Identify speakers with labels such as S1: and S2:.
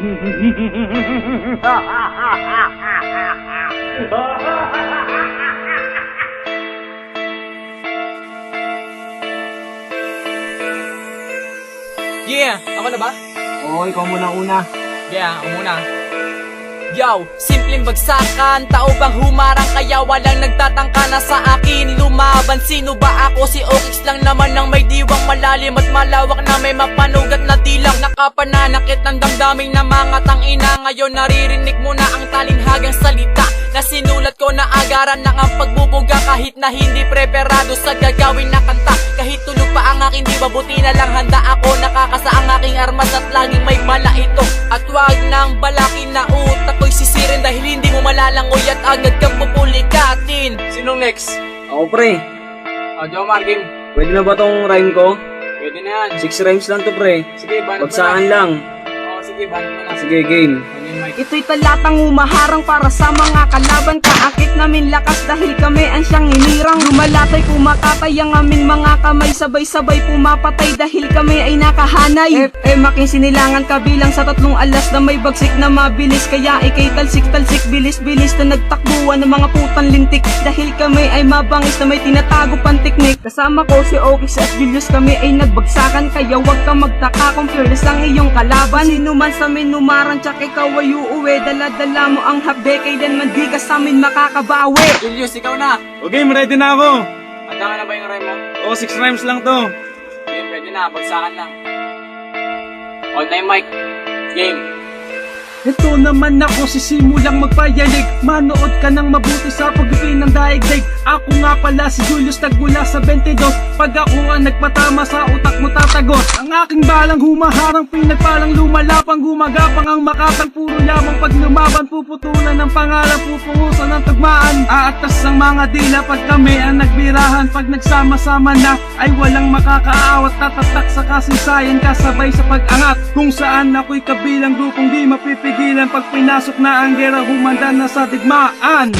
S1: Yeah, ako na ba?
S2: Oo, ikaw muna una.
S1: Yeah, ako muna. Yo, simpleng bagsakan, tao bang humarang kaya walang nagtatangka na sa akin lumaban. Sino ba ako? Si Okix lang naman ng may diwang malalim at malawak na may mapanugat na dilang nakapananakit ng damdaming na mga tangina. Ngayon naririnig mo na ang talinghagang salita na sinulat ko na agaran ng ang pagbubuga kahit na hindi preparado sa gagawin na kanta. Kahit tulog pa ang aking diba, buti na lang handa ako. Nakakasa ang aking armas at laging may bala ito. At wag nang balakin na utak ko'y sisirin dahil hindi mo malalangoy at agad kang pupulikatin. Sinong next?
S2: Ako pre,
S1: Jomar, game.
S2: pwede na ba tong rhyme ko?
S1: Pwede na yan.
S2: 6 rhymes lang to pre.
S1: Sige, banat mo
S2: Bagsakan lang.
S1: Oo, sige, banat mo na.
S2: Sige, game.
S3: Ito'y talatang umaharang para sa mga kalaban. Kaakit namin lakas dahil kami ang siyang inirang. Lumalatay kumakatay ang aming mga kamay. Sabay-sabay pumapatay dahil kami ay nakahanay. Making sinilangan kabilang sa 3 alas na may bagsik na mabilis. Kaya ikay talsik-talsik, bilis-bilis na nagtakbuhan ng mga putang lintik. Dahil kami ay mabangis na may tinatago pang teknik. Kasama ko si Okix at Julius, kami ay nagbagsakan. Kaya wag kang magtaka kung fearless ang iyong kalaban. Sino man sa amin numarang tsak ikaw ay uuwi. Dala-dala mo ang habde, kailanman di ka sa amin makakabawi.
S1: Julius, ikaw na.
S2: Okay, ready na ako.
S1: Handa ka na ba yung rhyme mo?
S2: Oo, 6 rhymes lang to.
S1: Game, pwede na. Bagsakan lang. On time, mic. Game.
S4: Ito naman ako, sisimulang magpayanig. Manood ka ng mabuti sa pagpipin ng daigdig. Ako nga pala si Julius, tagmula sa 22. Pag ako ang nagpatama sa utak mo tatagot. Ang aking balang humaharang, pinagpalang lumalapang. Gumagapang ang makatang, puro yamang pag lumaban. Puputulan ng pangalan, pupungusan ng tugmaan. Aatas ang mga dila pag kami ang nagbirahan. Pag nagsama-sama na ay walang makakaawat. Tatatak sa kasaysayan, kasabay sa pag-angat. Kung saan ako'y kabilang grupong di mapipigilan. Pag pinasok na ang gera, humanda na sa digmaan.